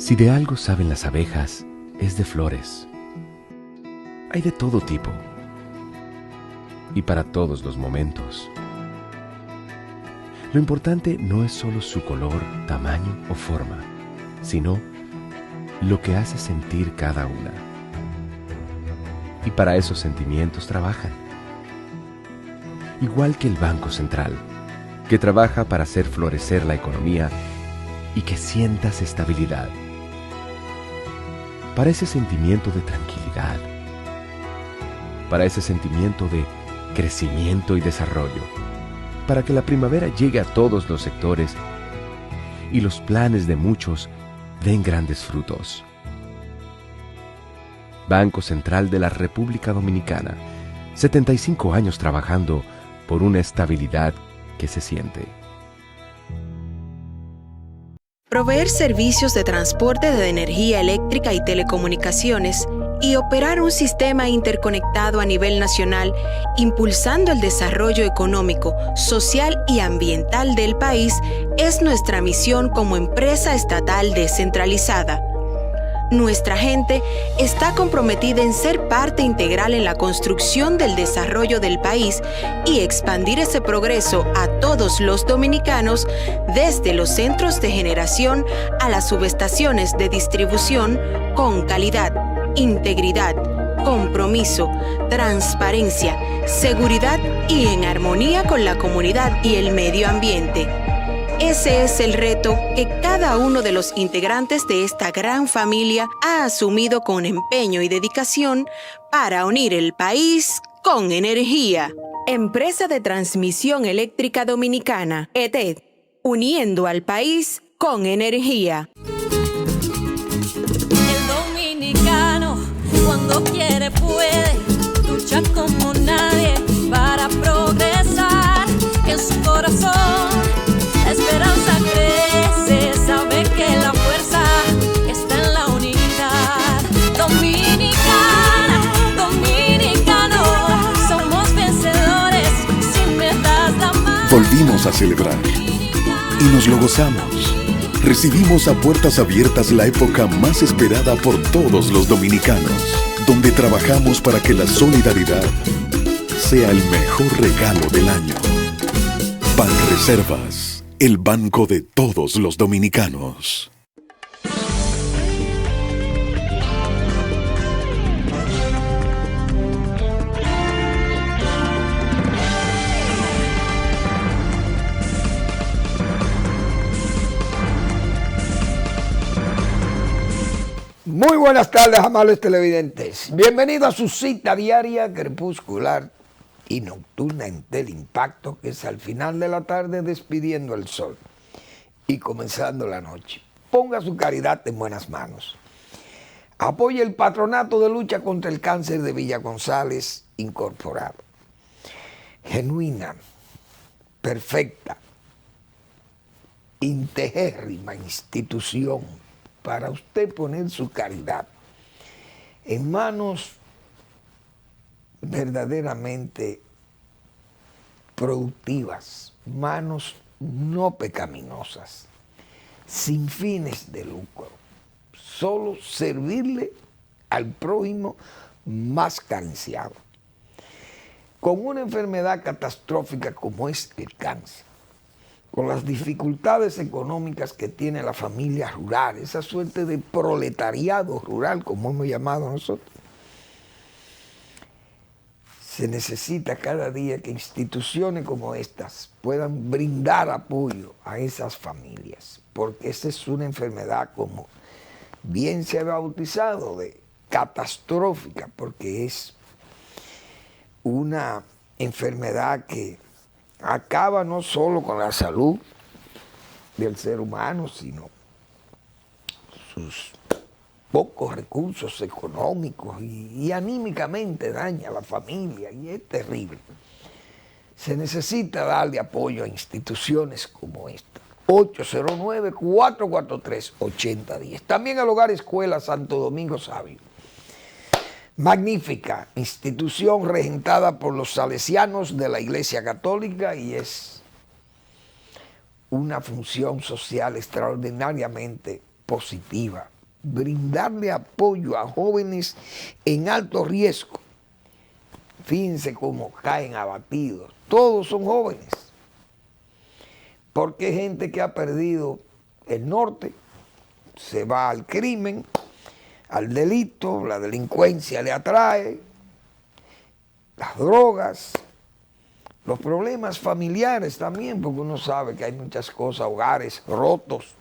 Si de algo saben las abejas, es de flores. Hay de todo tipo y para todos los momentos. Lo importante no es solo su color, tamaño o forma, sino lo que hace sentir cada una. Y para esos sentimientos trabajan. Igual que el Banco Central, que trabaja para hacer florecer la economía y que sientas estabilidad. Para ese sentimiento de tranquilidad. Para ese sentimiento de crecimiento y desarrollo. Para que la primavera llegue a todos los sectores y los planes de muchos den grandes frutos. Banco Central de la República Dominicana, 75 años trabajando por una estabilidad que se siente. Proveer servicios de transporte de energía eléctrica y telecomunicaciones y operar un sistema interconectado a nivel nacional, impulsando el desarrollo económico, social y ambiental del país, es nuestra misión como empresa estatal descentralizada. Nuestra gente está comprometida en ser parte integral en la construcción del desarrollo del país y expandir ese progreso a todos los dominicanos, desde los centros de generación a las subestaciones de distribución, con calidad, integridad, compromiso, transparencia, seguridad y en armonía con la comunidad y el medio ambiente. Ese es el reto que cada uno de los integrantes de esta gran familia ha asumido con empeño y dedicación para unir el país con energía. Empresa de Transmisión Eléctrica Dominicana, ETED, uniendo al país con energía. El dominicano, cuando quiere puede, lucha como nadie para progresar. En su corazón la esperanza crece, sabe que la fuerza está en la unidad. Dominicana, dominicano, somos vencedores si me das la mano. Volvimos a celebrar y nos lo gozamos. Recibimos a puertas abiertas la época más esperada por todos los dominicanos, donde trabajamos para que la solidaridad sea el mejor regalo del año. Banreservas, el banco de todos los dominicanos. Muy buenas tardes, amables televidentes. Bienvenidos a su cita diaria, crepuscular y nocturna en Teleimpacto, que es al final de la tarde despidiendo el sol y comenzando la noche. Ponga su caridad en buenas manos. Apoye el Patronato de Lucha contra el Cáncer de Villa González Incorporado. Genuina, perfecta, integérrima institución para usted poner su caridad en manos verdaderamente productivas, manos no pecaminosas, sin fines de lucro, solo servirle al prójimo más carenciado. Con una enfermedad catastrófica como es el cáncer, con las dificultades económicas que tiene la familia rural, esa suerte de proletariado rural, como hemos llamado nosotros, se necesita cada día que instituciones como estas puedan brindar apoyo a esas familias, porque esa es una enfermedad, como bien se ha bautizado, de catastrófica, porque es una enfermedad que acaba no solo con la salud del ser humano, sino sus pocos recursos económicos y anímicamente daña a la familia, y es terrible. Se necesita darle apoyo a instituciones como esta. 809-443-8010. También al Hogar Escuela Santo Domingo Sabio. Magnífica institución regentada por los salesianos de la Iglesia Católica, y es una función social extraordinariamente positiva brindarle apoyo a jóvenes en alto riesgo. Fíjense cómo caen abatidos. Todos son jóvenes. Porque hay gente que ha perdido el norte, se va al crimen, al delito, la delincuencia le atrae, las drogas, los problemas familiares también, porque uno sabe que hay muchas cosas, hogares rotos,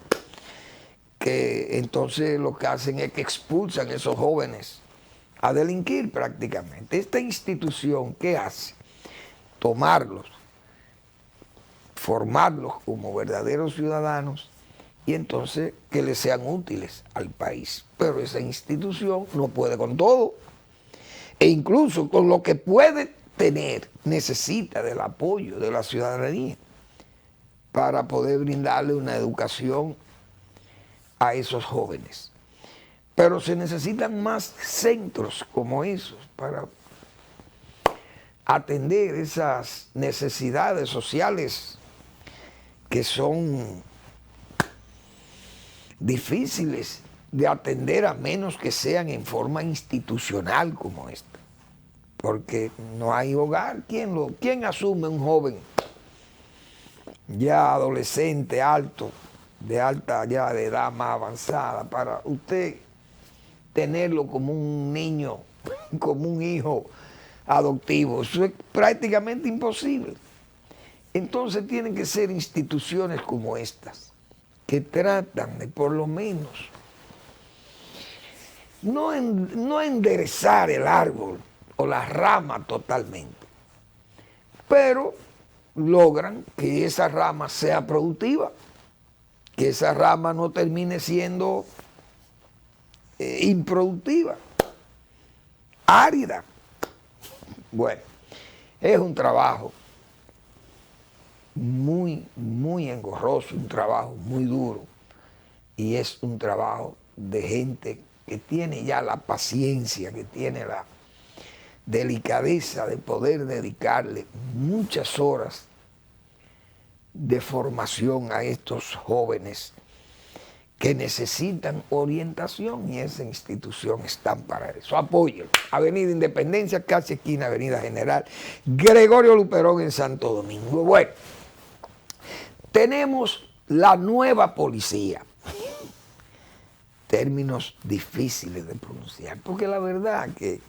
que entonces lo que hacen es que expulsan a esos jóvenes a delinquir prácticamente. Esta institución, ¿qué hace? Tomarlos, formarlos como verdaderos ciudadanos y entonces que les sean útiles al país. Pero esa institución no puede con todo. E incluso con lo que puede tener, necesita del apoyo de la ciudadanía para poder brindarle una educación a esos jóvenes. Pero se necesitan más centros como esos para atender esas necesidades sociales que son difíciles de atender a menos que sean en forma institucional como esta. Porque no hay hogar. ¿Quién asume un joven ya adolescente, alto, de alta ya de edad más avanzada, para usted tenerlo como un niño, como un hijo adoptivo? Eso es prácticamente imposible. Entonces tienen que ser instituciones como estas, que tratan de por lo menos no enderezar el árbol o la rama totalmente, pero logran que esa rama sea productiva, que esa rama no termine siendo improductiva, árida. Bueno, es un trabajo muy, muy engorroso, un trabajo muy duro, y es un trabajo de gente que tiene ya la paciencia, que tiene la delicadeza de poder dedicarle muchas horas de formación a estos jóvenes que necesitan orientación, y esa institución está para eso. Apoyen. Avenida Independencia, casi esquina Avenida General Gregorio Luperón en Santo Domingo. Bueno, tenemos la nueva policía. Términos difíciles de pronunciar, porque la verdad que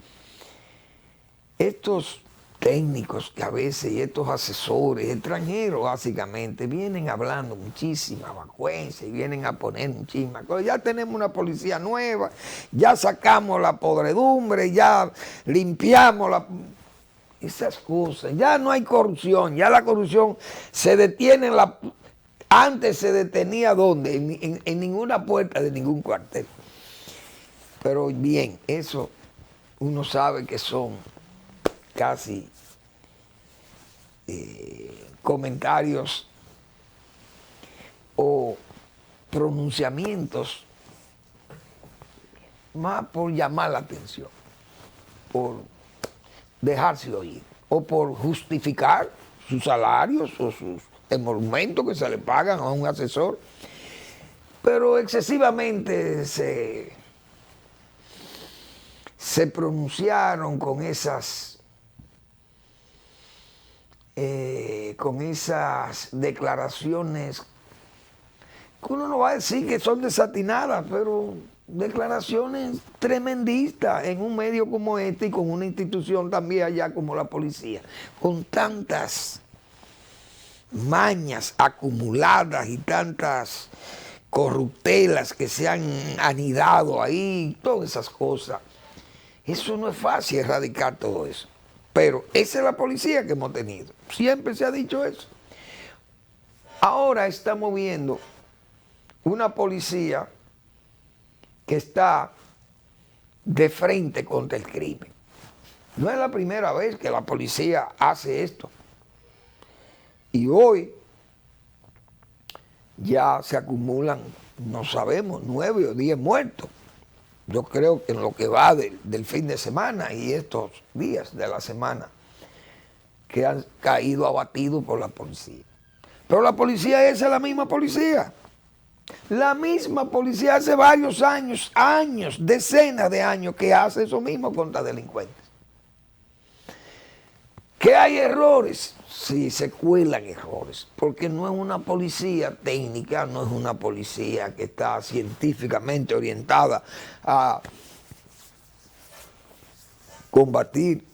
estos técnicos que a veces y estos asesores extranjeros básicamente vienen hablando muchísima vacuencia y vienen a poner muchísimas cosas. Ya tenemos una policía nueva, ya sacamos la podredumbre, ya limpiamos esas cosas, ya no hay corrupción, ya la corrupción se detiene antes se detenía ¿dónde? En ninguna puerta de ningún cuartel. Pero bien, eso uno sabe que son casi comentarios o pronunciamientos más por llamar la atención, por dejarse oír o por justificar sus salarios o sus emolumentos que se le pagan a un asesor, pero excesivamente se pronunciaron con esas declaraciones que uno no va a decir que son desatinadas, pero declaraciones tremendistas en un medio como este y con una institución también allá como la policía, con tantas mañas acumuladas y tantas corruptelas que se han anidado ahí, todas esas cosas. Eso no es fácil erradicar todo eso. Pero esa es la policía que hemos tenido. Siempre se ha dicho eso. Ahora estamos viendo una policía que está de frente contra el crimen. No es la primera vez que la policía hace esto. Y hoy ya se acumulan, no sabemos, 9 o 10 muertos. Yo creo que en lo que va del fin de semana y estos días de la semana que han caído abatidos por la policía. Pero la policía esa es la misma policía. La misma policía hace varios años, decenas de años que hace eso mismo contra delincuentes. ¿Que hay errores? Sí, se cuelan errores, porque no es una policía técnica, no es una policía que está científicamente orientada a combatir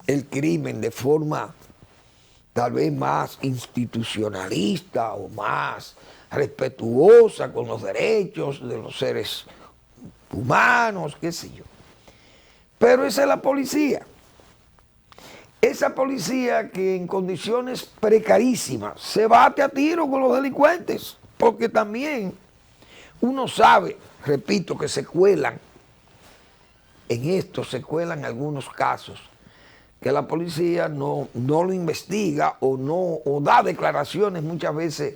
el crimen de forma tal vez más institucionalista o más respetuosa con los derechos de los seres humanos, qué sé yo. Pero esa es la policía. Esa policía que en condiciones precarísimas se bate a tiro con los delincuentes, porque también uno sabe, repito, que se cuelan, en esto se cuelan algunos casos, que la policía no lo investiga o da declaraciones muchas veces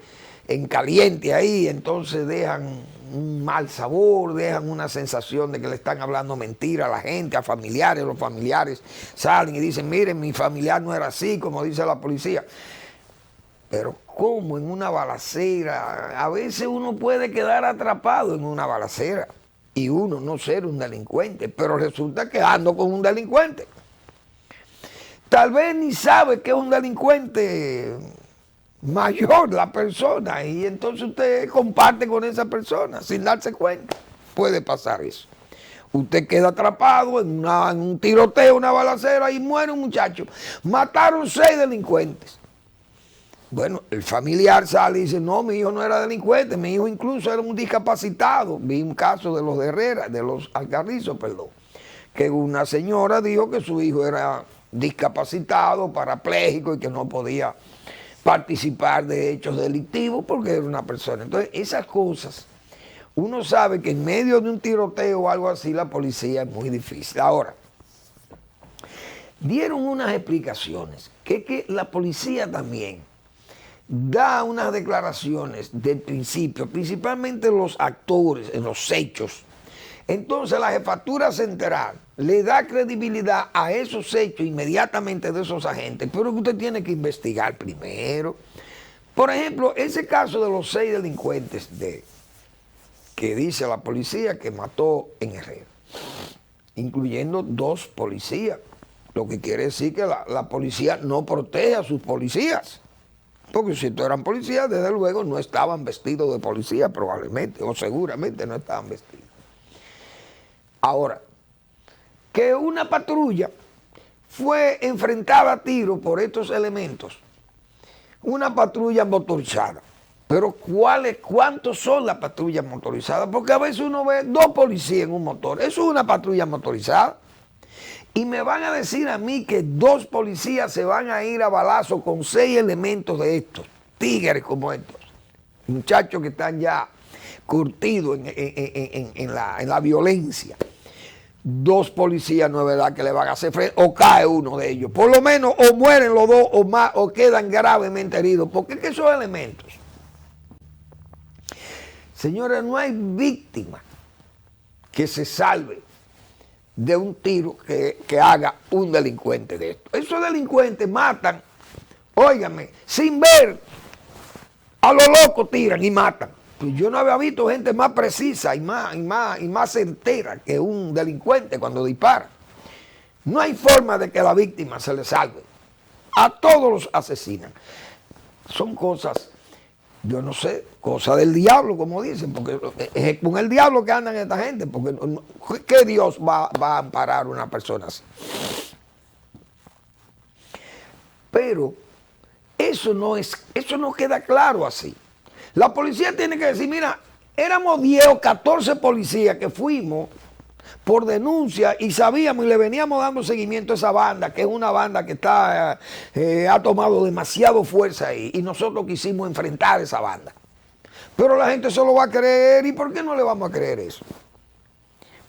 en caliente ahí, entonces dejan un mal sabor, dejan una sensación de que le están hablando mentira a la gente, a familiares. Los familiares salen y dicen, miren, mi familiar no era así, como dice la policía. Pero ¿cómo en una balacera? A veces uno puede quedar atrapado en una balacera y uno no ser un delincuente, pero resulta que ando con un delincuente. Tal vez ni sabe que es un delincuente mayor la persona y entonces usted comparte con esa persona sin darse cuenta. Puede pasar eso. Usted queda atrapado en un tiroteo, una balacera y muere un muchacho. Mataron 6 delincuentes. Bueno, el familiar sale y dice, no, mi hijo no era delincuente, mi hijo incluso era un discapacitado. Vi un caso de los de Herrera, de los Alcarrizos, perdón, que una señora dijo que su hijo era discapacitado, parapléjico y que no podía participar de hechos delictivos porque era una persona. Entonces, esas cosas, uno sabe que en medio de un tiroteo o algo así, la policía es muy difícil. Ahora, dieron unas explicaciones, que la policía también da unas declaraciones del principio, principalmente los actores en los hechos. Entonces la jefatura central le da credibilidad a esos hechos inmediatamente de esos agentes, pero que usted tiene que investigar primero. Por ejemplo, ese caso de los 6 delincuentes que dice la policía que mató en Herrera, incluyendo 2 policías, lo que quiere decir que la policía no protege a sus policías, porque si eran policías, desde luego no estaban vestidos de policía probablemente, o seguramente no estaban vestidos. Ahora, que una patrulla fue enfrentada a tiro por estos elementos, una patrulla motorizada. Pero ¿cuántos son las patrullas motorizadas? Porque a veces uno ve 2 policías en un motor. Eso es una patrulla motorizada. Y me van a decir a mí que 2 policías se van a ir a balazo con 6 elementos de estos, tigres como estos, muchachos que están ya curtidos en la violencia. 2 policías no es verdad que le van a hacer frente, o cae uno de ellos. Por lo menos o mueren los 2 o más, o quedan gravemente heridos, porque es que esos elementos. Señores, no hay víctima que se salve de un tiro que haga un delincuente de esto. Esos delincuentes matan, óigame, sin ver, a lo loco tiran y matan. Pues yo no había visto gente más precisa y más certera que un delincuente cuando dispara. No hay forma de que la víctima se le salve. A todos los asesinan. Son cosas, yo no sé, cosas del diablo, como dicen, porque es con el diablo que andan esta gente, porque ¿qué Dios va a amparar a una persona así? Pero eso no queda claro así. La policía tiene que decir, mira, éramos 10 o 14 policías que fuimos por denuncia y sabíamos y le veníamos dando seguimiento a esa banda, que es una banda que ha tomado demasiado fuerza ahí, y nosotros quisimos enfrentar esa banda. Pero la gente se lo va a creer, ¿y por qué no le vamos a creer eso?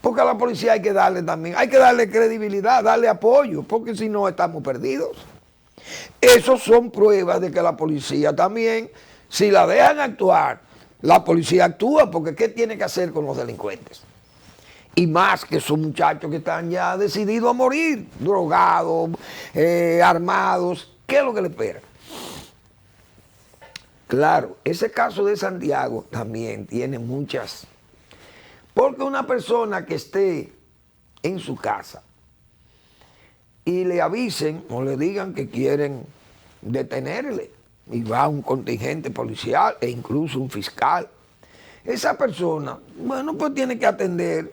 Porque a la policía hay que darle también, hay que darle credibilidad, darle apoyo, porque si no estamos perdidos. Esas son pruebas de que la policía también, si la dejan actuar, la policía actúa, porque ¿qué tiene que hacer con los delincuentes? Y más que son muchachos que están ya decididos a morir, drogados, armados, ¿qué es lo que le espera? Claro, ese caso de Santiago también tiene muchas. Porque una persona que esté en su casa y le avisen o le digan que quieren detenerle y va un contingente policial e incluso un fiscal, esa persona, bueno, pues tiene que atender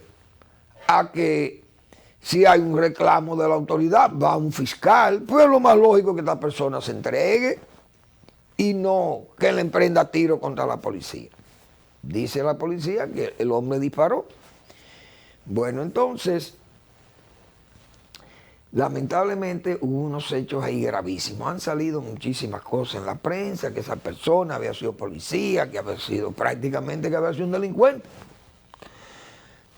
a que si hay un reclamo de la autoridad, va un fiscal, pues lo más lógico es que esta persona se entregue y no que le emprenda tiro contra la policía. Dice la policía que el hombre disparó. Bueno, entonces, lamentablemente hubo unos hechos ahí gravísimos. Han salido muchísimas cosas en la prensa, que esa persona había sido policía, que había sido prácticamente que había sido un delincuente.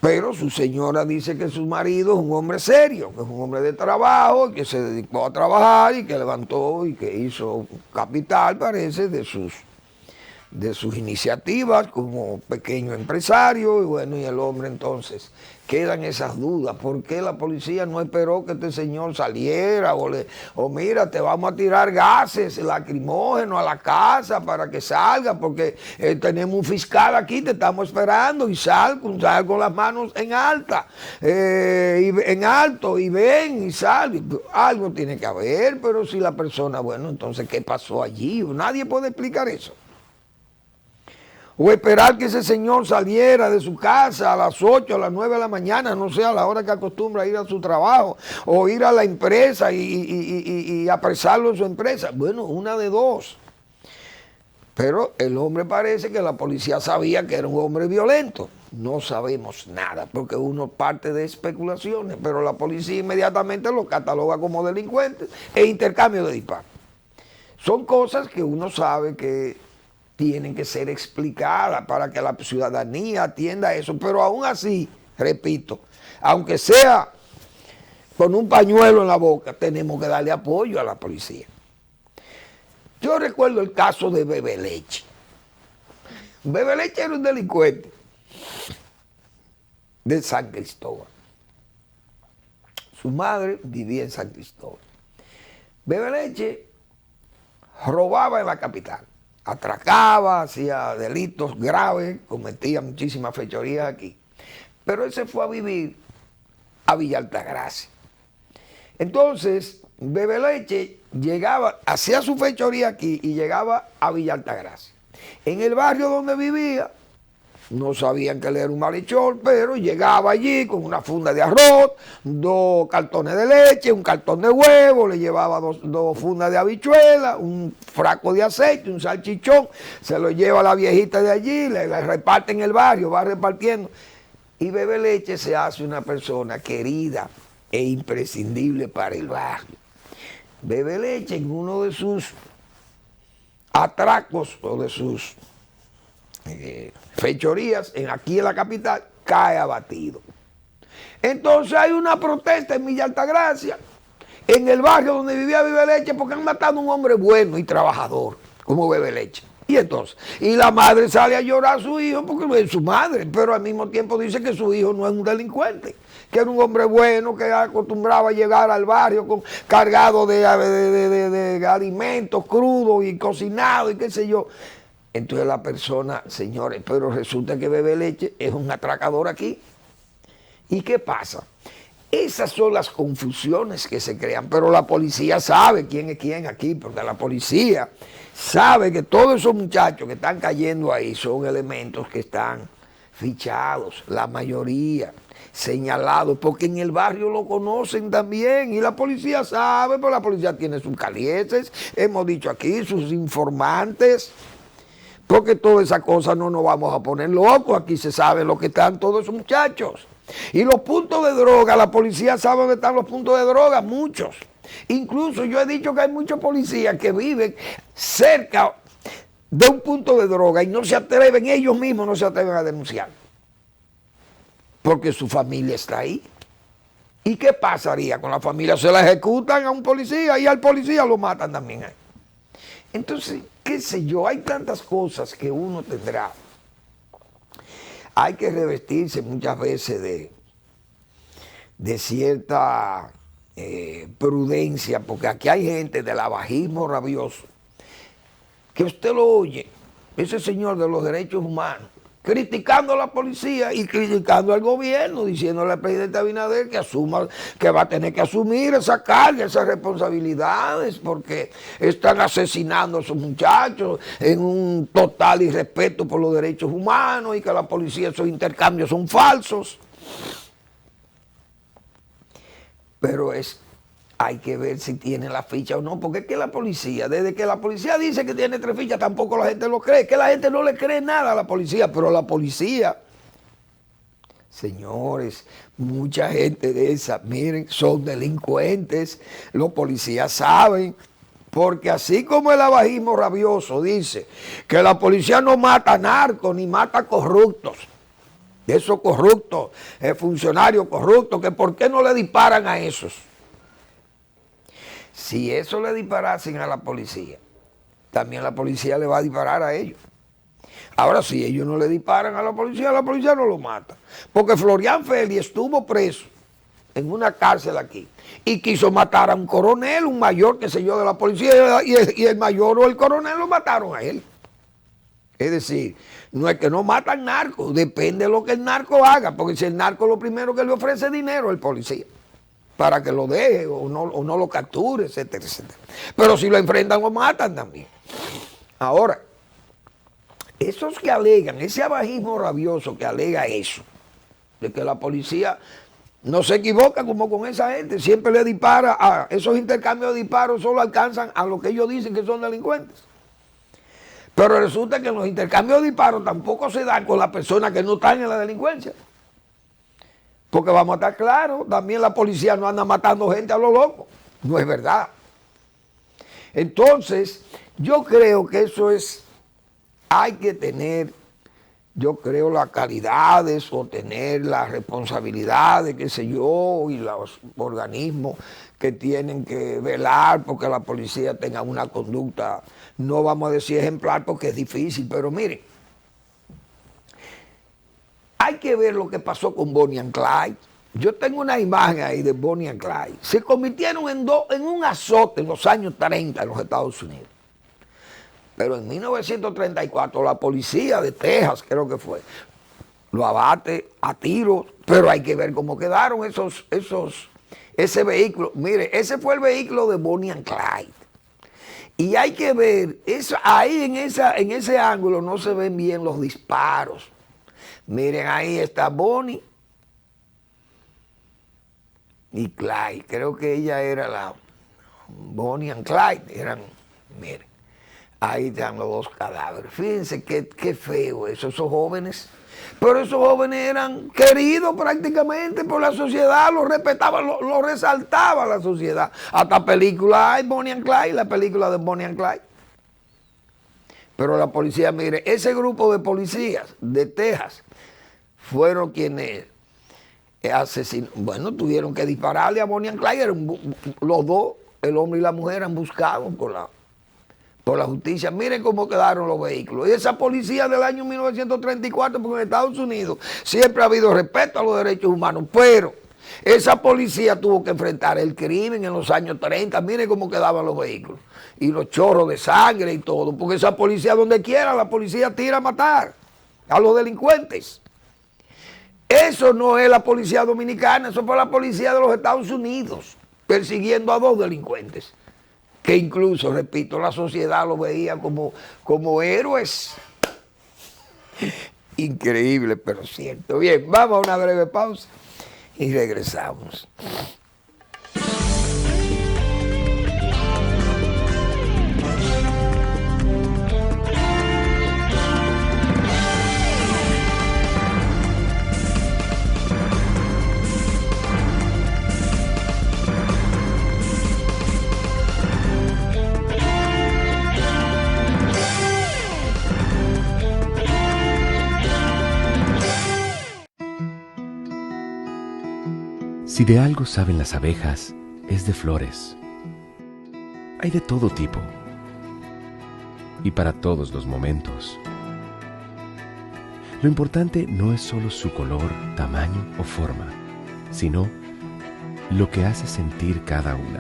Pero su señora dice que su marido es un hombre serio, que es un hombre de trabajo, que se dedicó a trabajar y que levantó y que hizo capital, parece, de sus iniciativas como pequeño empresario. Y bueno, y el hombre entonces, quedan esas dudas. ¿Por qué la policía no esperó que este señor saliera? O mira, te vamos a tirar gases lacrimógenos a la casa para que salga, porque tenemos un fiscal aquí, te estamos esperando, y sal con las manos en alta, en alto, y ven y sal. Algo tiene que haber, pero si la persona, bueno, entonces, ¿qué pasó allí? Nadie puede explicar eso. O esperar que ese señor saliera de su casa a las 8, a las 9 de la mañana, no sé, a la hora que acostumbra ir a su trabajo, o ir a la empresa y apresarlo en su empresa. Bueno, una de dos. Pero el hombre parece que la policía sabía que era un hombre violento. No sabemos nada, porque uno parte de especulaciones, pero la policía inmediatamente lo cataloga como delincuente e intercambio de disparos. Son cosas que uno sabe que tienen que ser explicadas para que la ciudadanía atienda eso, pero aún así, repito, aunque sea con un pañuelo en la boca, tenemos que darle apoyo a la policía. Yo recuerdo el caso de Bebe Leche. Bebe Leche era un delincuente de San Cristóbal. Su madre vivía en San Cristóbal. Bebe Leche robaba en la capital. Atracaba, hacía delitos graves, cometía muchísimas fechorías aquí. Pero él se fue a vivir a Villa Altagracia. Entonces, Bebe Leche llegaba, hacía su fechoría aquí y llegaba a Villa Altagracia. En el barrio donde vivía, no sabían que él era un malhechor, pero llegaba allí con una funda de arroz, 2 cartones de leche, un cartón de huevo, le llevaba dos fundas de habichuela, un frasco de aceite, un salchichón, se lo lleva a la viejita de allí, le reparte en el barrio, va repartiendo. Y Bebe Leche se hace una persona querida e imprescindible para el barrio. Bebe Leche, en uno de sus atracos o de sus fechorías aquí en la capital, cae abatido. Entonces hay una protesta en Villa Altagracia, en el barrio donde vivía Bebe Leche, porque han matado a un hombre bueno y trabajador como Bebe Leche. Y entonces, y la madre sale a llorar a su hijo porque es su madre, pero al mismo tiempo dice que su hijo no es un delincuente, que era un hombre bueno, que acostumbraba a llegar al barrio cargado de alimentos crudos y cocinados y qué sé yo. Entonces la persona, señores, pero resulta que Bebe Leche es un atracador aquí. ¿Y qué pasa? Esas son las confusiones que se crean, pero la policía sabe quién es quién aquí, porque la policía sabe que todos esos muchachos que están cayendo ahí son elementos que están fichados, la mayoría señalados, porque en el barrio lo conocen también, y la policía sabe, pero la policía tiene sus calieses, hemos dicho aquí, sus informantes. Porque todas esas cosas no nos vamos a poner locos. Aquí se sabe lo que están todos esos muchachos. Y los puntos de droga, la policía sabe dónde están los puntos de droga, muchos. Incluso yo he dicho que hay muchos policías que viven cerca de un punto de droga y no se atreven, ellos mismos no se atreven a denunciar. Porque su familia está ahí. ¿Y qué pasaría con la familia? Se la ejecutan a un policía y al policía lo matan también ahí. Entonces, qué sé yo, hay tantas cosas que uno tendrá. Hay que revestirse muchas veces de cierta prudencia, porque aquí hay gente del abajismo rabioso que usted lo oye, ese señor de los derechos humanos, criticando a la policía y criticando al gobierno, diciéndole al presidente Abinader que asuma, que va a tener que asumir esa carga, esas responsabilidades, porque están asesinando a esos muchachos en un total irrespeto por los derechos humanos y que la policía, esos intercambios son falsos. Pero hay que ver si tiene la ficha o no, porque es que la policía, desde que la policía dice que tiene 3 fichas, tampoco la gente lo cree, que la gente no le cree nada a la policía, pero la policía, señores, mucha gente de esa, miren, son delincuentes, los policías saben, porque así como el abajismo rabioso dice que la policía no mata narcos ni mata corruptos, de esos corruptos, funcionarios corruptos, que por qué no le disparan a esos. Si eso le disparasen a la policía, también la policía le va a disparar a ellos. Ahora, si ellos no le disparan a la policía no lo mata. Porque Florian Félix estuvo preso en una cárcel aquí y quiso matar a un coronel, un mayor, qué sé yo, de la policía, y el mayor o el coronel lo mataron a él. Es decir, no es que no matan narcos, depende de lo que el narco haga, porque si el narco lo primero que le ofrece dinero al policía, para que lo deje o no lo capture, etcétera, etcétera. Pero si lo enfrentan o matan también. Ahora, esos que alegan, ese abajismo rabioso que alega eso, de que la policía no se equivoca como con esa gente, siempre le dispara, a esos intercambios de disparos solo alcanzan a lo que ellos dicen que son delincuentes. Pero resulta que los intercambios de disparos tampoco se dan con las personas que no están en la delincuencia. Porque vamos a estar claros, también la policía no anda matando gente a lo loco. No es verdad. Entonces, yo creo que eso hay que tener, yo creo, las calidades o tener las responsabilidades, qué sé yo, y los organismos que tienen que velar porque la policía tenga una conducta, no vamos a decir ejemplar porque es difícil, pero miren, hay que ver lo que pasó con Bonnie and Clyde. Yo tengo una imagen ahí de Bonnie and Clyde. Se convirtieron en un azote en los años 30 en los Estados Unidos. Pero en 1934 la policía de Texas, creo que fue, lo abate a tiros, pero hay que ver cómo quedaron ese vehículo. Mire, ese fue el vehículo de Bonnie and Clyde. Y hay que ver, ahí en ese ángulo no se ven bien los disparos. Miren, ahí está Bonnie y Clyde. Creo que ella era la Bonnie and Clyde. Miren, ahí están los 2 cadáveres. Fíjense qué feo eso, esos jóvenes. Pero esos jóvenes eran queridos prácticamente por la sociedad, los respetaba, lo resaltaba la sociedad. Hasta película hay, Bonnie and Clyde, la película de Bonnie and Clyde. Pero la policía, mire, ese grupo de policías de Texas fueron quienes asesinaron. Bueno, tuvieron que dispararle a Bonnie and Clyde. Los dos, el hombre y la mujer, eran buscados por la justicia. Miren cómo quedaron los vehículos. Y esa policía del año 1934, porque en Estados Unidos siempre ha habido respeto a los derechos humanos, pero esa policía tuvo que enfrentar el crimen en los años 30. Miren cómo quedaban los vehículos. Y los chorros de sangre y todo. Porque esa policía, donde quiera, la policía tira a matar a los delincuentes. Eso no es la policía dominicana, eso fue la policía de los Estados Unidos, persiguiendo a 2 delincuentes, que incluso, repito, la sociedad los veía como héroes. Increíble, pero cierto. Bien, vamos a una breve pausa y regresamos. Si de algo saben las abejas, es de flores. Hay de todo tipo y para todos los momentos. Lo importante no es solo su color, tamaño o forma, sino lo que hace sentir cada una.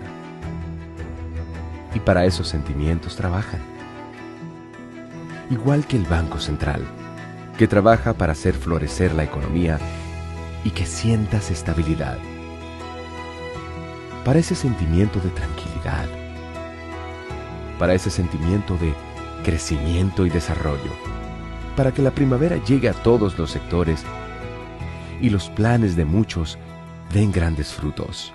Y para esos sentimientos trabajan. igual que el Banco Central, que trabaja para hacer florecer la economía y que sientas estabilidad. Para ese sentimiento de tranquilidad, para ese sentimiento de crecimiento y desarrollo, para que la primavera llegue a todos los sectores y los planes de muchos den grandes frutos.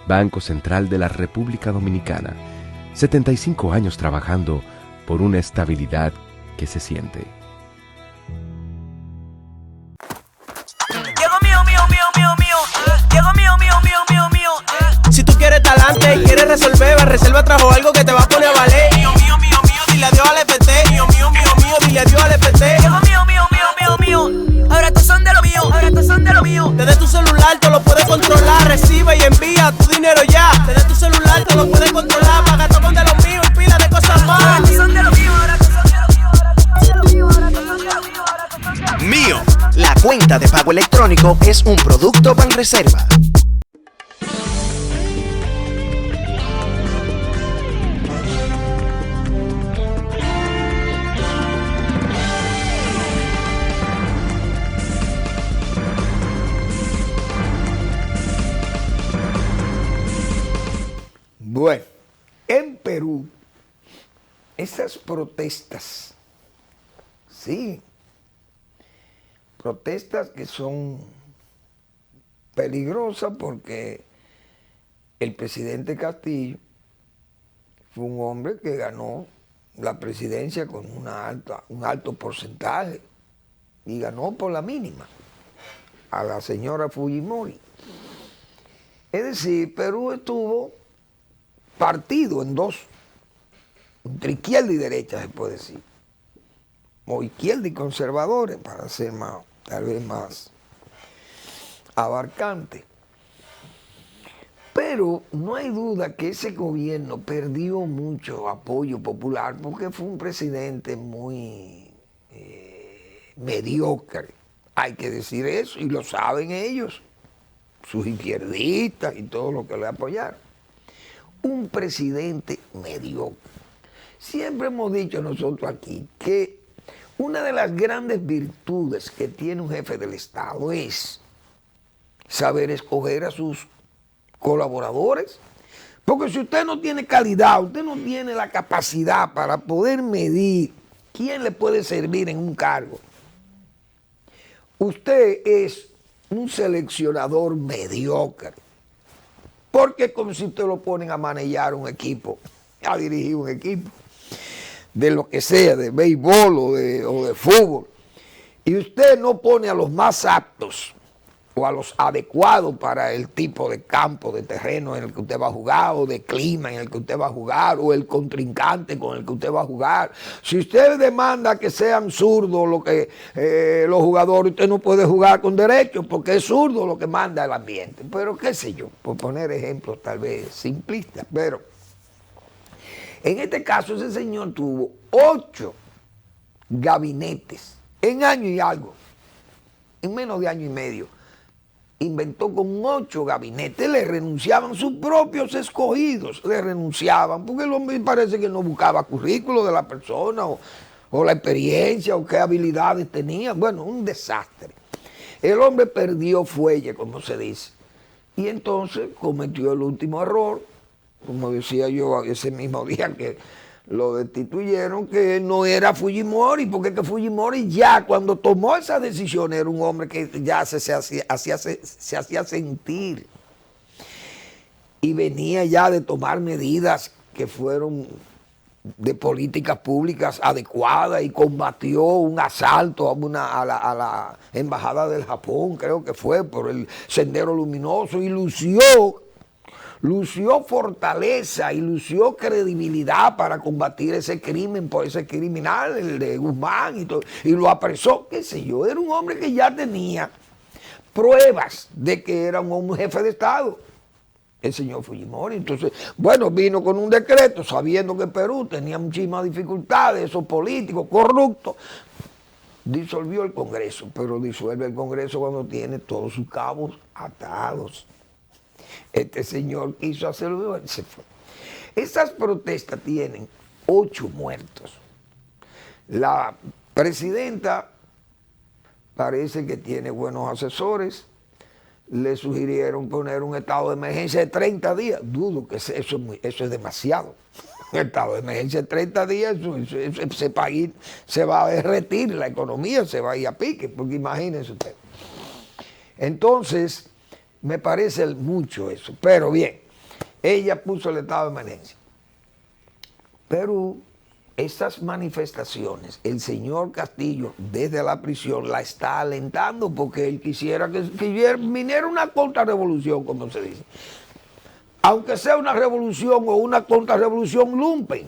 Banco Central de la República Dominicana, 75 años trabajando por una estabilidad que se siente. Llegó mío, mío, mío, mío, mío. Llegó mío, mío, mío, mío, mío. Si tú quieres talante y quieres resolver, Reserva trajo algo que te va a poner a valer. Mío, mío, mío, mío, dile adiós al EPT. Mío, mío, mío, mío, dile adiós al EPT. Llegó mío, mío, mío, mío, mío. Ahora estos son de lo mío, ahora estos son de lo mío. Desde tu celular tú lo puedes controlar. Recibe y envía tu dinero ya. Desde tu celular tú lo puedes controlar. Paga todo con de lo mío y pila de cosas más. Ahora estos son de lo mío, ahora estos son de lo mío, ahora estos son de lo mío, ahora estos son de lo mío, ahora estos son de lo mío. Mío, la cuenta de pago electrónico es un producto Banreserva. Bueno, en Perú, esas protestas, sí, protestas que son peligrosas porque el presidente Castillo fue un hombre que ganó la presidencia con un alto porcentaje y ganó por la mínima a la señora Fujimori. Es decir, Perú estuvo partido en dos, entre izquierda y derecha se puede decir, o izquierda y conservadores para ser más, tal vez más abarcante. Pero no hay duda que ese gobierno perdió mucho apoyo popular porque fue un presidente muy mediocre. Hay que decir eso y lo saben ellos, sus izquierdistas y todo lo que le apoyaron. Un presidente mediocre. Siempre hemos dicho nosotros aquí que una de las grandes virtudes que tiene un jefe del Estado es saber escoger a sus colaboradores. Porque si usted no tiene calidad, usted no tiene la capacidad para poder medir quién le puede servir en un cargo, usted es un seleccionador mediocre. Porque como si usted lo ponen a manejar un equipo, a dirigir un equipo, de lo que sea, de béisbol o de fútbol, y usted no pone a los más aptos o a los adecuados para el tipo de campo, de terreno en el que usted va a jugar, o de clima en el que usted va a jugar, o el contrincante con el que usted va a jugar. Si usted demanda que sean zurdos los jugadores, usted no puede jugar con derecho, porque es zurdo lo que manda el ambiente. Pero qué sé yo, por poner ejemplos tal vez simplistas, pero en este caso ese señor tuvo 8 gabinetes en año y algo, en menos de año y medio. Inventó con 8 gabinetes, le renunciaban sus propios escogidos, le renunciaban, porque el hombre parece que no buscaba currículo de la persona, o la experiencia, o qué habilidades tenía. Bueno, un desastre. El hombre perdió fuelle, como se dice, y entonces cometió el último error, como decía yo ese mismo día que lo destituyeron, que no era Fujimori, porque que Fujimori ya cuando tomó esa decisión era un hombre que ya se hacía sentir y venía ya de tomar medidas que fueron de políticas públicas adecuadas y combatió un asalto a la embajada del Japón, creo que fue, por el Sendero Luminoso, y lució fortaleza y lució credibilidad para combatir ese crimen, por ese criminal, el de Guzmán, y lo apresó, qué sé yo. Era un hombre que ya tenía pruebas de que era un jefe de Estado, el señor Fujimori. Entonces, bueno, vino con un decreto sabiendo que Perú tenía muchísimas dificultades, esos políticos corruptos, disolvió el Congreso, pero disuelve el Congreso cuando tiene todos sus cabos atados. Este señor quiso hacerlo y se fue. Esas protestas tienen 8 muertos. La presidenta parece que tiene buenos asesores. Le sugirieron poner un estado de emergencia de 30 días. Dudo que eso es demasiado. Un estado de emergencia de 30 días, ese país se va a derretir, la economía se va a ir a pique, porque imagínense usted. Entonces, me parece mucho eso. Pero bien, ella puso el estado de emergencia. Pero estas manifestaciones, el señor Castillo desde la prisión la está alentando porque él quisiera que viniera una contrarrevolución, como se dice. Aunque sea una revolución o una contrarrevolución lumpen,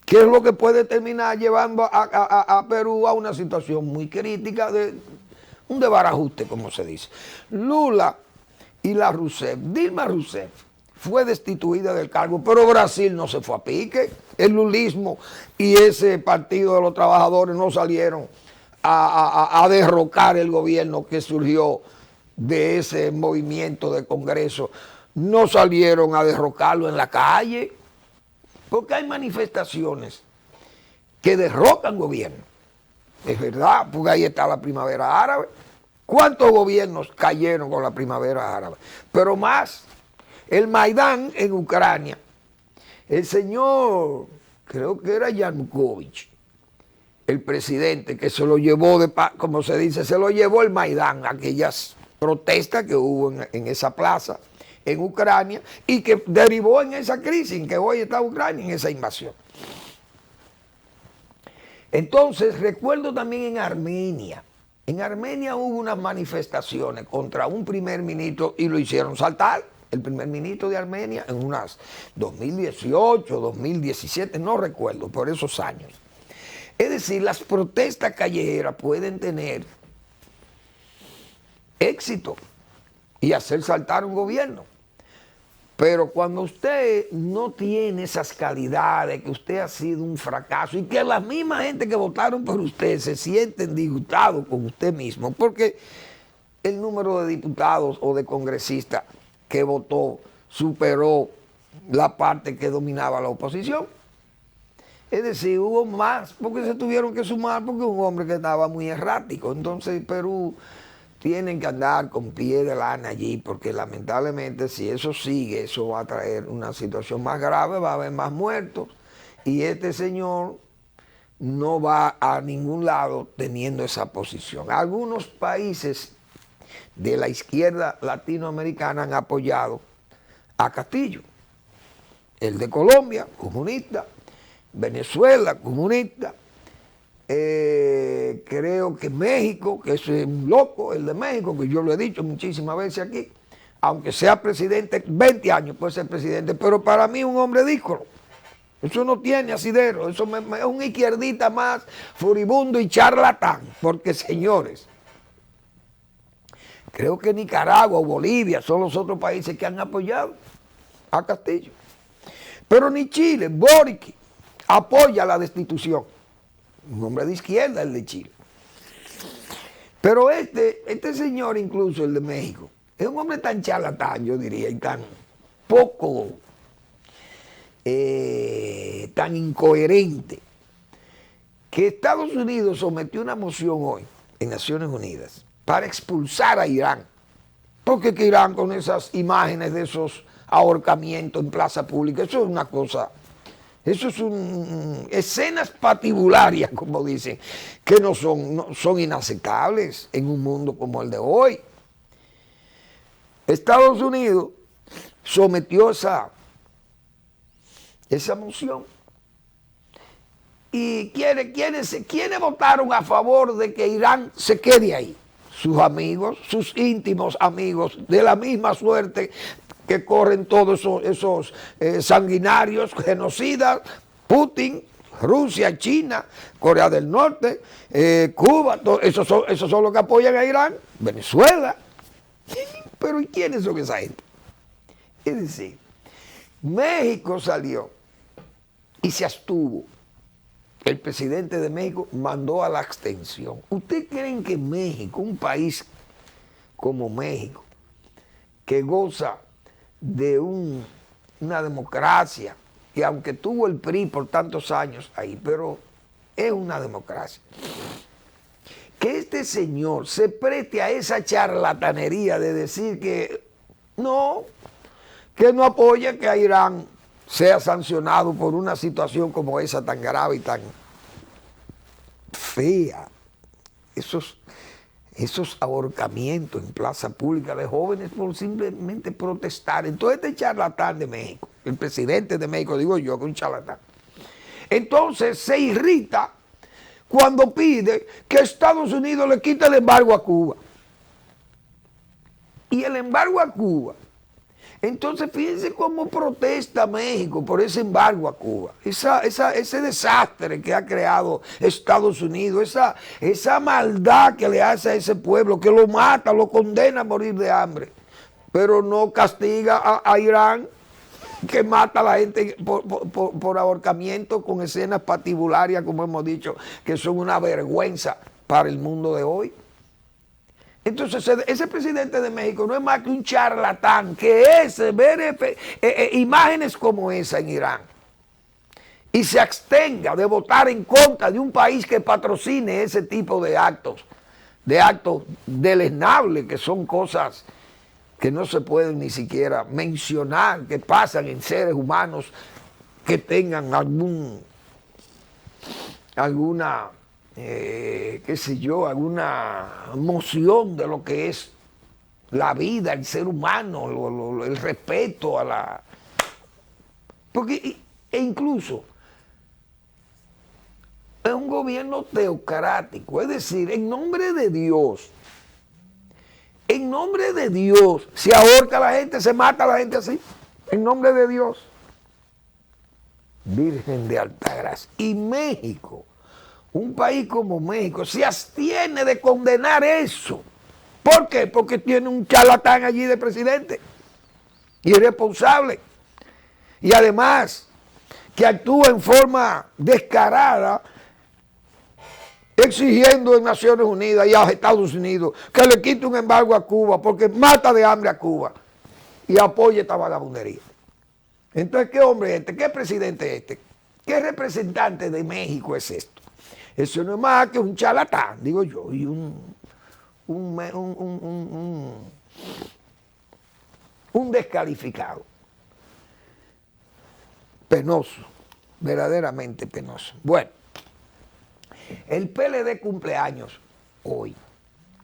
que es lo que puede terminar llevando a Perú a una situación muy crítica de un desbarajuste, como se dice. Lula y la Rousseff, Dilma Rousseff, fue destituida del cargo, pero Brasil no se fue a pique. El lulismo y ese partido de los trabajadores no salieron a derrocar el gobierno que surgió de ese movimiento de Congreso. No salieron a derrocarlo en la calle, porque hay manifestaciones que derrocan gobierno. Es verdad, porque ahí está la primavera árabe. ¿Cuántos gobiernos cayeron con la primavera árabe? Pero más, el Maidán en Ucrania, el señor, creo que era Yanukovych, el presidente, que se lo llevó, como se dice, se lo llevó el Maidán, aquellas protestas que hubo en esa plaza en Ucrania y que derivó en esa crisis en que hoy está Ucrania, en esa invasión. Entonces, recuerdo también en Armenia. En Armenia hubo unas manifestaciones contra un primer ministro y lo hicieron saltar. El primer ministro de Armenia en unas 2018, 2017, no recuerdo, por esos años. Es decir, las protestas callejeras pueden tener éxito y hacer saltar un gobierno. Pero cuando usted no tiene esas calidades, que usted ha sido un fracaso y que la misma gente que votaron por usted se sienten disgustados con usted mismo, porque el número de diputados o de congresistas que votó superó la parte que dominaba la oposición. Es decir, hubo más, porque se tuvieron que sumar, porque un hombre que estaba muy errático. Entonces Perú tienen que andar con pie de lana allí, porque lamentablemente si eso sigue, eso va a traer una situación más grave, va a haber más muertos, y este señor no va a ningún lado teniendo esa posición. Algunos países de la izquierda latinoamericana han apoyado a Castillo. El de Colombia, comunista, Venezuela, comunista, creo que México, que es un loco, el de México, que yo lo he dicho muchísimas veces aquí, aunque sea presidente, 20 años puede ser presidente, pero para mí un hombre díscolo. Eso no tiene asidero, eso es un izquierdita más furibundo y charlatán, porque señores, creo que Nicaragua o Bolivia son los otros países que han apoyado a Castillo. Pero ni Chile, Boric, apoya la destitución. Un hombre de izquierda, el de Chile. Pero este señor, incluso el de México, es un hombre tan charlatán, yo diría, y tan poco, tan incoherente, que Estados Unidos sometió una moción hoy en Naciones Unidas para expulsar a Irán. Porque que Irán, con esas imágenes de esos ahorcamientos en plaza pública, eso es una cosa, eso son escenas patibularias, como dicen, que no son inaceptables en un mundo como el de hoy. Estados Unidos sometió esa moción. ¿Y quiénes votaron a favor de que Irán se quede ahí? Sus amigos, sus íntimos amigos, de la misma suerte que corren todos esos sanguinarios, genocidas, Putin, Rusia, China, Corea del Norte, Cuba, esos son los que apoyan a Irán, Venezuela. Pero ¿y quiénes son esa gente? Es decir, México salió y se abstuvo. El presidente de México mandó a la abstención. ¿Ustedes creen que México, un país como México, que goza de una democracia, que aunque tuvo el PRI por tantos años ahí, pero es una democracia. Que este señor se preste a esa charlatanería de decir que no apoya que a Irán sea sancionado por una situación como esa tan grave y tan fea. Esos ahorcamientos en plaza pública de jóvenes por simplemente protestar. Entonces este charlatán de México, el presidente de México, digo yo, que es un charlatán, entonces se irrita cuando pide que Estados Unidos le quite el embargo a Cuba. Y el embargo a Cuba. Entonces fíjense cómo protesta México por ese embargo a Cuba. Ese desastre que ha creado Estados Unidos, esa maldad que le hace a ese pueblo, que lo mata, lo condena a morir de hambre. Pero no castiga a Irán, que mata a la gente por ahorcamiento con escenas patibularias, como hemos dicho, que son una vergüenza para el mundo de hoy. Entonces ese presidente de México no es más que un charlatán, que ver imágenes como esa en Irán y se abstenga de votar en contra de un país que patrocine ese tipo de actos deleznables, que son cosas que no se pueden ni siquiera mencionar, que pasan en seres humanos que tengan alguna noción de lo que es la vida, el ser humano, el respeto a la... Porque incluso es un gobierno teocrático, es decir, en nombre de Dios, se ahorca a la gente, se mata a la gente así, en nombre de Dios. Virgen de Altagracia. Y México, un país como México, se abstiene de condenar eso. ¿Por qué? Porque tiene un charlatán allí de presidente, irresponsable, y además que actúa en forma descarada, exigiendo en Naciones Unidas y a Estados Unidos que le quite un embargo a Cuba porque mata de hambre a Cuba y apoya esta vagabundería. Entonces, ¿qué hombre es este? ¿Qué presidente es este? ¿Qué representante de México es esto? Eso no es más que un charlatán, digo yo, y un descalificado. Penoso, verdaderamente penoso. Bueno, el PLD cumple años hoy,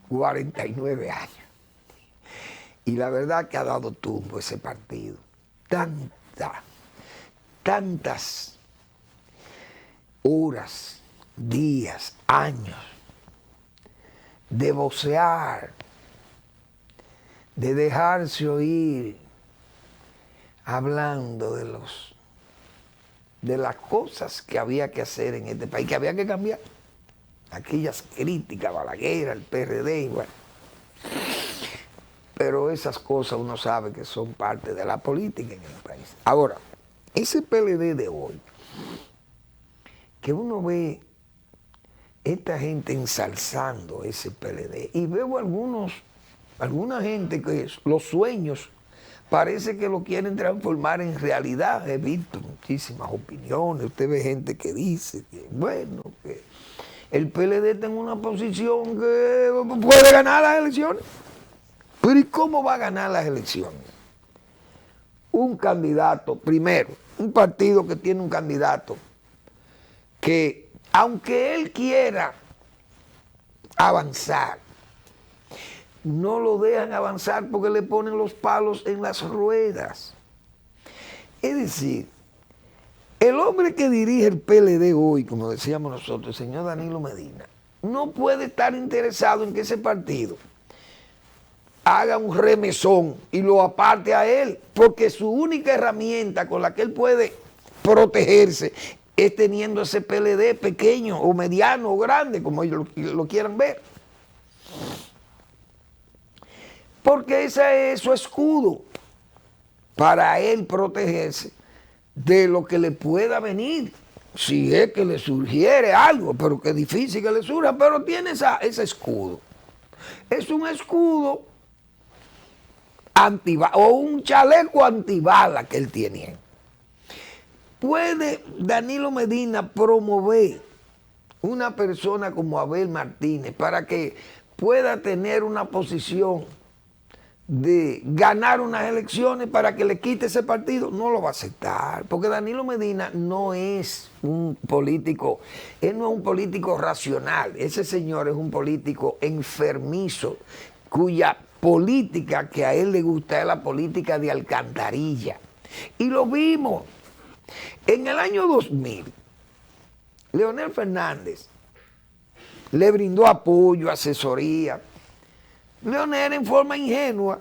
49 años. Y la verdad que ha dado tumbo ese partido. Tantas horas, días, años de vocear, de dejarse oír, hablando de las cosas que había que hacer en este país, que había que cambiar. Aquellas críticas, Balaguer, el PRD, y bueno. Pero esas cosas uno sabe que son parte de la política en el país. Ahora, ese PLD de hoy, que uno ve esta gente ensalzando ese PLD, y veo alguna gente que los sueños parece que lo quieren transformar en realidad. He visto muchísimas opiniones, usted ve gente que dice que, bueno, que el PLD está en una posición que puede ganar las elecciones. Pero ¿y cómo va a ganar las elecciones? Un candidato, primero, un partido que tiene un candidato que, aunque él quiera avanzar, no lo dejan avanzar porque le ponen los palos en las ruedas. Es decir, el hombre que dirige el PLD hoy, como decíamos nosotros, el señor Danilo Medina, no puede estar interesado en que ese partido haga un remesón y lo aparte a él, porque su única herramienta con la que él puede protegerse es teniendo ese PLD pequeño o mediano o grande, como ellos lo quieran ver. Porque ese es su escudo para él protegerse de lo que le pueda venir, si es que le surgiere algo, pero que es difícil que le surja, pero tiene ese escudo. Es un escudo o un chaleco antibala que él tiene. ¿Puede Danilo Medina promover una persona como Abel Martínez para que pueda tener una posición de ganar unas elecciones para que le quite ese partido? No lo va a aceptar, porque Danilo Medina no es un político, él no es un político racional, ese señor es un político enfermizo, cuya política que a él le gusta es la política de alcantarilla. Y lo vimos. En el año 2000, Leonel Fernández le brindó apoyo, asesoría. Leonel, en forma ingenua,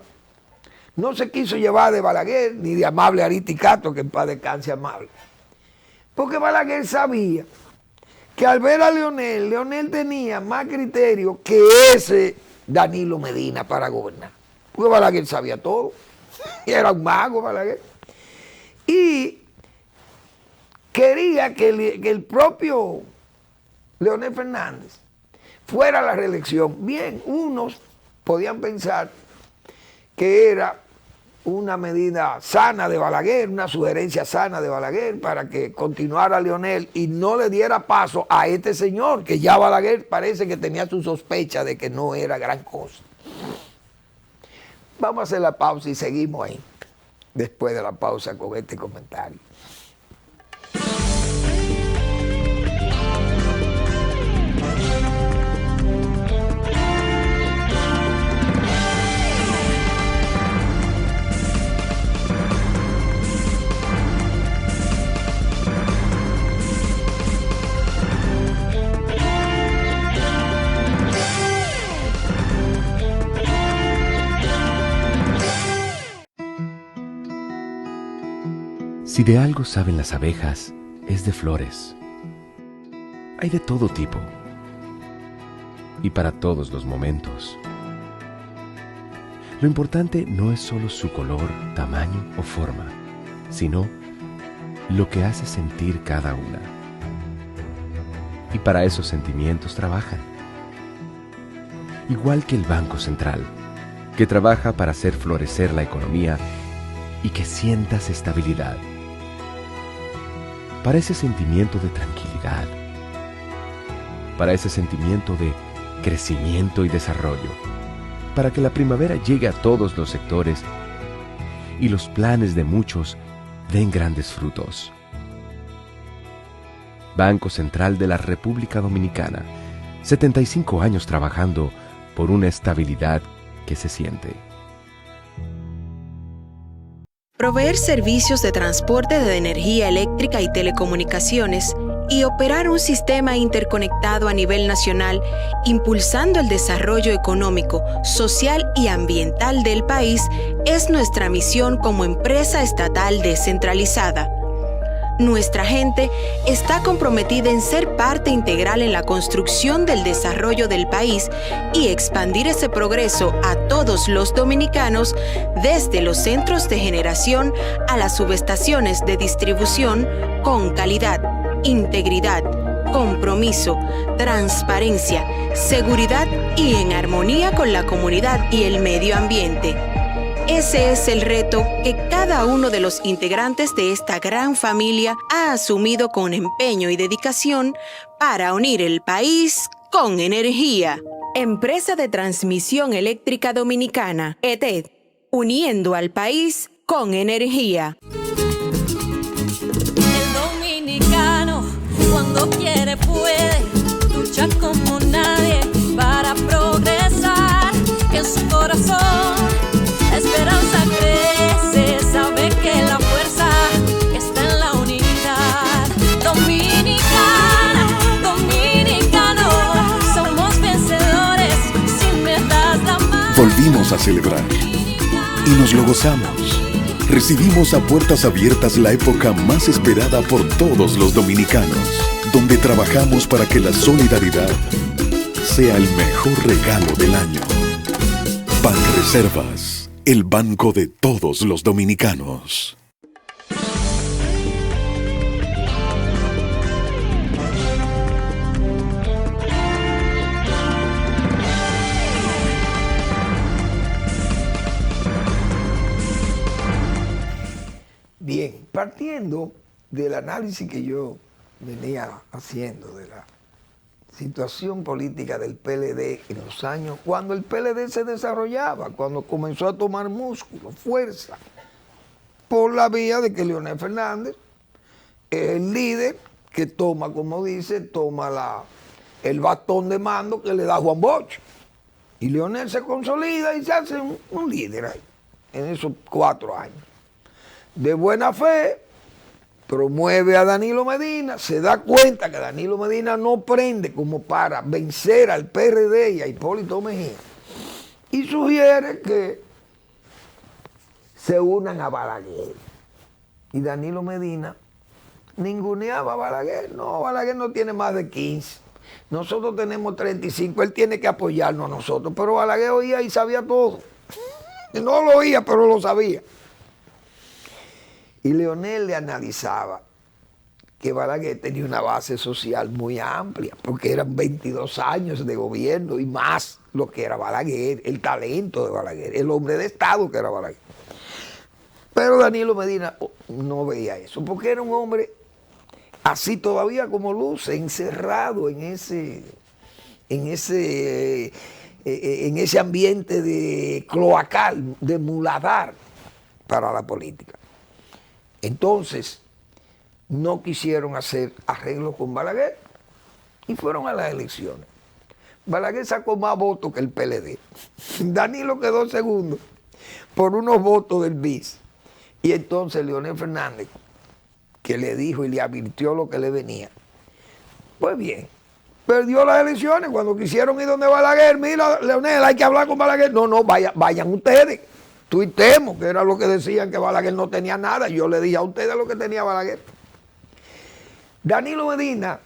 no se quiso llevar de Balaguer ni de Amable Ariticato, que en paz descanse Amable. Porque Balaguer sabía que al ver a Leonel, Leonel tenía más criterio que ese Danilo Medina para gobernar. Porque Balaguer sabía todo. Y era un mago Balaguer. Y quería que el propio Leonel Fernández fuera a la reelección. Bien, unos podían pensar que era una medida sana de Balaguer, una sugerencia sana de Balaguer para que continuara Leonel y no le diera paso a este señor, que ya Balaguer parece que tenía su sospecha de que no era gran cosa. Vamos a hacer la pausa y seguimos ahí, después de la pausa, con este comentario. Si de algo saben las abejas, es de flores. Hay de todo tipo y para todos los momentos. Lo importante no es solo su color, tamaño o forma, sino lo que hace sentir cada una. Y para esos sentimientos trabajan. Igual que el Banco Central, que trabaja para hacer florecer la economía y que sientas estabilidad. Para ese sentimiento de tranquilidad, para ese sentimiento de crecimiento y desarrollo, para que la primavera llegue a todos los sectores y los planes de muchos den grandes frutos. Banco Central de la República Dominicana, 75 años trabajando por una estabilidad que se siente. Proveer servicios de transporte de energía eléctrica y telecomunicaciones y operar un sistema interconectado a nivel nacional, impulsando el desarrollo económico, social y ambiental del país, es nuestra misión como empresa estatal descentralizada. Nuestra gente está comprometida en ser parte integral en la construcción del desarrollo del país y expandir ese progreso a todos los dominicanos, desde los centros de generación a las subestaciones de distribución, con calidad, integridad, compromiso, transparencia, seguridad y en armonía con la comunidad y el medio ambiente. Ese es el reto que cada uno de los integrantes de esta gran familia ha asumido con empeño y dedicación para unir el país con energía. Empresa de Transmisión Eléctrica Dominicana, ETED, uniendo al país con energía. El dominicano, cuando quiere puede, lucha como nadie para progresar, que en su corazón la esperanza crece, sabe que la fuerza está en la unidad. Dominicana, dominicano, somos vencedores si me das la mano. Volvimos a celebrar y nos lo gozamos. Recibimos a puertas abiertas la época más esperada por todos los dominicanos, donde trabajamos para que la solidaridad sea el mejor regalo del año. Banreservas, el banco de todos los dominicanos. Bien, partiendo del análisis que yo venía haciendo de la situación política del PLD en los años, cuando el PLD se desarrollaba, cuando comenzó a tomar músculo, fuerza, por la vía de que Leonel Fernández es el líder que toma, como dice, toma el bastón de mando que le da Juan Bosch. Y Leonel se consolida y se hace un líder ahí, en esos 4 años. De buena fe, promueve a Danilo Medina, se da cuenta que Danilo Medina no prende como para vencer al PRD y a Hipólito Mejía, y sugiere que se unan a Balaguer. Y Danilo Medina ninguneaba a Balaguer. No, Balaguer no tiene más de 15. Nosotros tenemos 35, él tiene que apoyarnos a nosotros. Pero Balaguer oía y sabía todo. No lo oía, pero lo sabía. Y Leonel le analizaba que Balaguer tenía una base social muy amplia, porque eran 22 años de gobierno y más lo que era Balaguer, el talento de Balaguer, el hombre de Estado que era Balaguer. Pero Danilo Medina no veía eso, porque era un hombre así todavía como luce, encerrado en ese ambiente de cloacal, de muladar para la política. Entonces, no quisieron hacer arreglos con Balaguer y fueron a las elecciones. Balaguer sacó más votos que el PLD. Danilo quedó segundo por unos votos del BIS. Y entonces Leonel Fernández, que le dijo y le advirtió lo que le venía, pues bien, perdió las elecciones cuando quisieron ir donde Balaguer. Mira, Leonel, hay que hablar con Balaguer. No, vayan ustedes. Tuitemos, que era lo que decían, que Balaguer no tenía nada. Yo le dije a ustedes lo que tenía Balaguer. Danilo Medina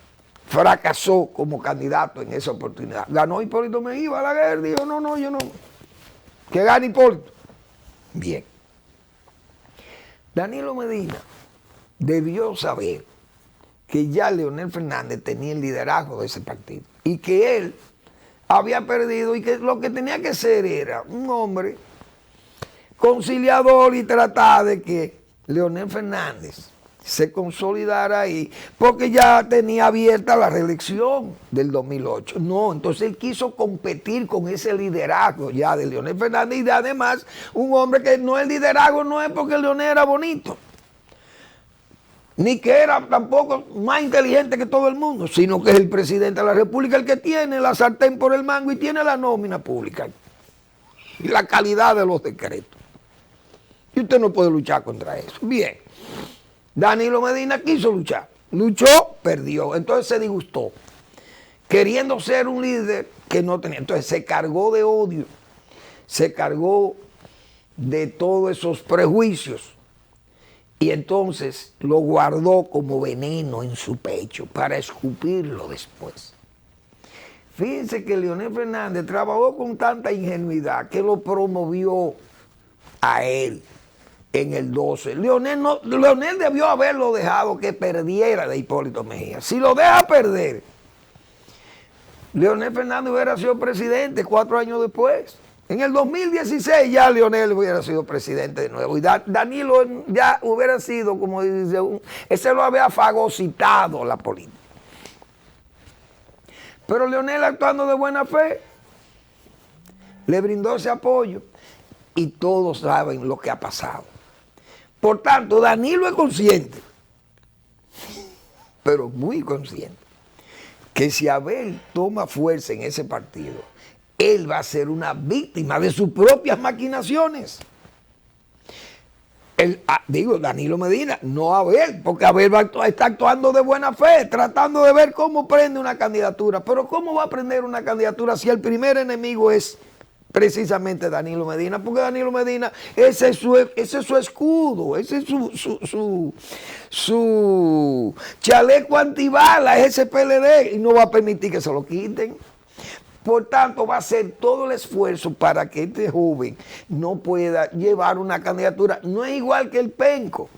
fracasó como candidato en esa oportunidad. Ganó Hipólito Mejía. Balaguer dijo, no, yo no. Que gane Hipólito. Bien. Danilo Medina debió saber que ya Leonel Fernández tenía el liderazgo de ese partido y que él había perdido y que lo que tenía que ser era un hombre conciliador y tratar de que Leonel Fernández se consolidara ahí, porque ya tenía abierta la reelección del 2008. No, entonces él quiso competir con ese liderazgo ya de Leonel Fernández, y además un hombre que no es liderazgo, no es porque Leonel era bonito, ni que era tampoco más inteligente que todo el mundo, sino que es el presidente de la República el que tiene la sartén por el mango y tiene la nómina pública y la calidad de los decretos. Y usted no puede luchar contra eso. Bien. Danilo Medina quiso luchar, luchó, perdió, entonces se disgustó, queriendo ser un líder que no tenía, entonces se cargó de odio, se cargó de todos esos prejuicios y entonces lo guardó como veneno en su pecho para escupirlo después. Fíjense que Leonel Fernández trabajó con tanta ingenuidad que lo promovió a él. En el 12. Leonel debió haberlo dejado que perdiera de Hipólito Mejía. Si lo deja perder, Leonel Fernández hubiera sido presidente 4 años después. En el 2016 ya Leonel hubiera sido presidente de nuevo. Y Danilo ya hubiera sido, como dice, ese lo había fagocitado la política. Pero Leonel, actuando de buena fe, le brindó ese apoyo. Y todos saben lo que ha pasado. Por tanto, Danilo es consciente, pero muy consciente, que si Abel toma fuerza en ese partido, él va a ser una víctima de sus propias maquinaciones. Danilo Medina, no Abel, porque Abel está actuando de buena fe, tratando de ver cómo prende una candidatura. Pero ¿cómo va a prender una candidatura si el primer enemigo es precisamente Danilo Medina? Porque Danilo Medina, ese es su escudo, ese es su chaleco antibalas, es ese PLD, y no va a permitir que se lo quiten. Por tanto, va a hacer todo el esfuerzo para que este joven no pueda llevar una candidatura. No es igual que el Penco,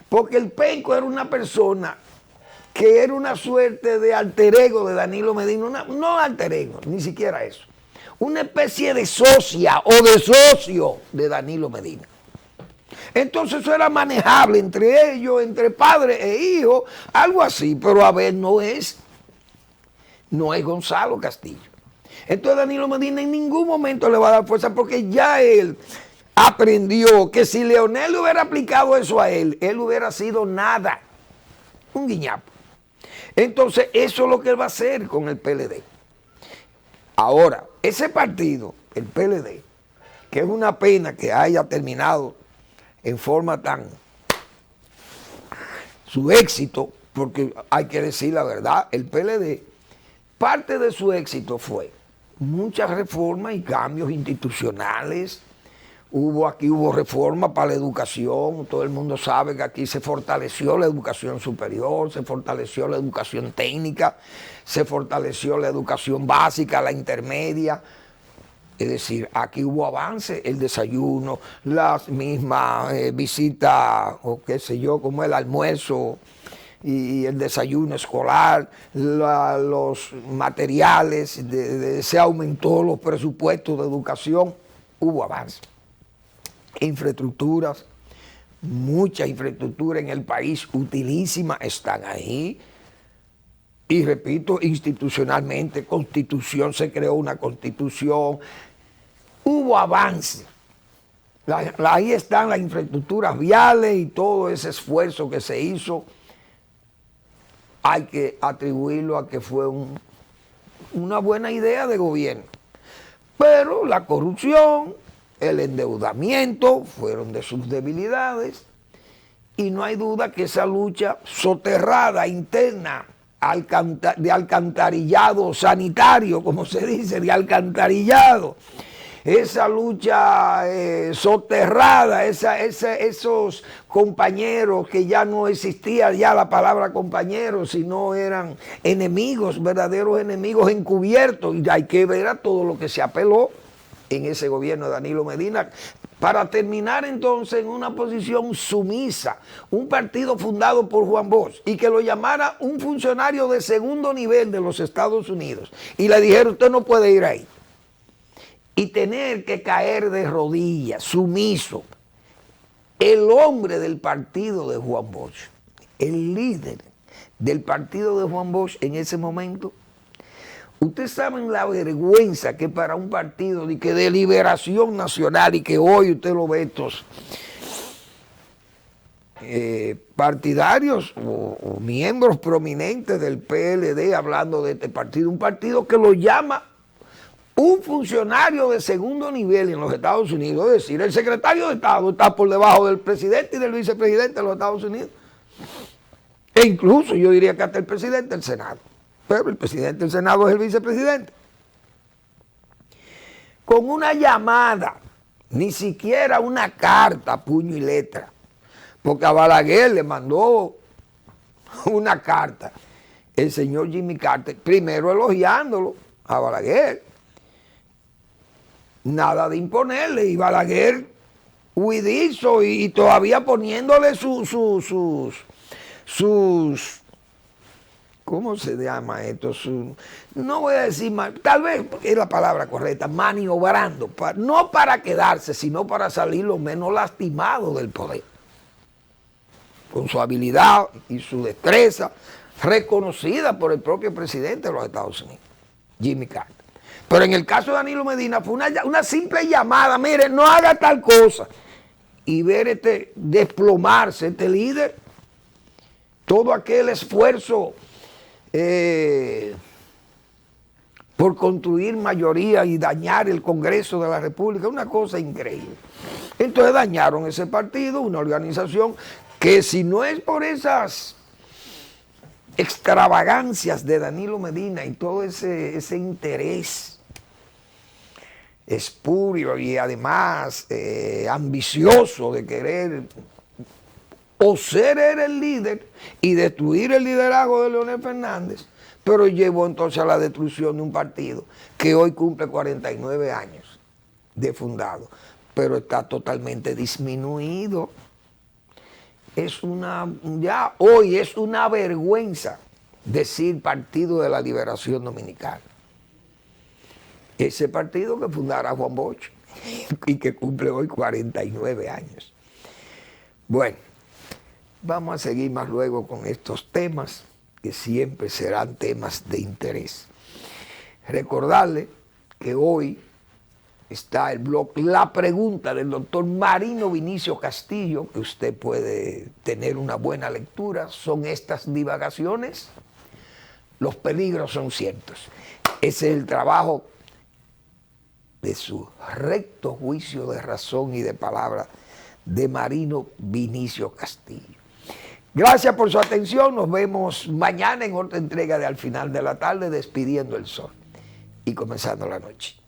porque el Penco era una persona que era una suerte de alter ego de Danilo Medina, no alter ego, ni siquiera eso. Una especie de socia o de socio de Danilo Medina. Entonces eso era manejable entre ellos, entre padre e hijo, algo así, pero Abel no es Gonzalo Castillo. Entonces Danilo Medina en ningún momento le va a dar fuerza porque ya él aprendió que si Leonel le hubiera aplicado eso a él hubiera sido nada, un guiñapo. Entonces eso es lo que él va a hacer con el PLD. Ahora, ese partido, el PLD, que es una pena que haya terminado en forma tan su éxito, porque hay que decir la verdad, el PLD, parte de su éxito fue muchas reformas y cambios institucionales. Hubo reforma para la educación, todo el mundo sabe que aquí se fortaleció la educación superior, se fortaleció la educación técnica, se fortaleció la educación básica, la intermedia. Es decir, aquí hubo avance, el desayuno, las mismas visitas, o qué sé yo, como el almuerzo y el desayuno escolar, los materiales, se aumentó los presupuestos de educación, hubo avance. Infraestructuras, mucha infraestructura en el país, utilísimas, están ahí. Y repito, institucionalmente, constitución, se creó una constitución, hubo avance. Ahí están las infraestructuras viales y todo ese esfuerzo que se hizo. Hay que atribuirlo a que fue una buena idea de gobierno. Pero la corrupción, el endeudamiento fueron de sus debilidades y no hay duda que esa lucha soterrada, interna, de alcantarillado sanitario, como se dice, de alcantarillado, esa lucha soterrada, esos compañeros que ya no existía ya la palabra compañeros, sino eran enemigos, verdaderos enemigos encubiertos, y hay que ver a todo lo que se apeló en ese gobierno de Danilo Medina, para terminar entonces en una posición sumisa, un partido fundado por Juan Bosch, y que lo llamara un funcionario de segundo nivel de los Estados Unidos, y le dijeron, usted no puede ir ahí, y tener que caer de rodillas, sumiso, el hombre del partido de Juan Bosch, el líder del partido de Juan Bosch en ese momento. Ustedes saben la vergüenza que para un partido de liberación nacional, y que hoy usted lo ve estos partidarios o miembros prominentes del PLD hablando de este partido, un partido que lo llama un funcionario de segundo nivel en los Estados Unidos, es decir, el secretario de Estado está por debajo del presidente y del vicepresidente de los Estados Unidos, e incluso yo diría que hasta el presidente del Senado. Pero el presidente del Senado es el vicepresidente. Con una llamada, ni siquiera una carta, puño y letra, porque a Balaguer le mandó una carta el señor Jimmy Carter, primero elogiándolo a Balaguer, nada de imponerle, y Balaguer huidizo y todavía poniéndole sus ¿cómo se llama esto? No voy a decir mal, tal vez es la palabra correcta, maniobrando, no para quedarse, sino para salir lo menos lastimado del poder. Con su habilidad y su destreza, reconocida por el propio presidente de los Estados Unidos, Jimmy Carter. Pero en el caso de Danilo Medina fue una simple llamada, mire, no haga tal cosa. Y ver desplomarse este líder, todo aquel esfuerzo por construir mayoría y dañar el Congreso de la República, una cosa increíble. Entonces dañaron ese partido, una organización que si no es por esas extravagancias de Danilo Medina y todo ese interés espurio y además ambicioso de querer o ser el líder y destruir el liderazgo de Leonel Fernández, pero llevó entonces a la destrucción de un partido que hoy cumple 49 años de fundado, pero está totalmente disminuido. Ya hoy es una vergüenza decir Partido de la Liberación Dominicana. Ese partido que fundara Juan Bosch y que cumple hoy 49 años. Bueno, vamos a seguir más luego con estos temas, que siempre serán temas de interés. Recordarle que hoy está el blog La Pregunta del doctor Marino Vinicio Castillo, que usted puede tener una buena lectura. Son estas divagaciones. Los peligros son ciertos. Ese es el trabajo de su recto juicio de razón y de palabra de Marino Vinicio Castillo. Gracias por su atención. Nos vemos mañana en otra entrega de Al Final de la Tarde, despidiendo el sol y comenzando la noche.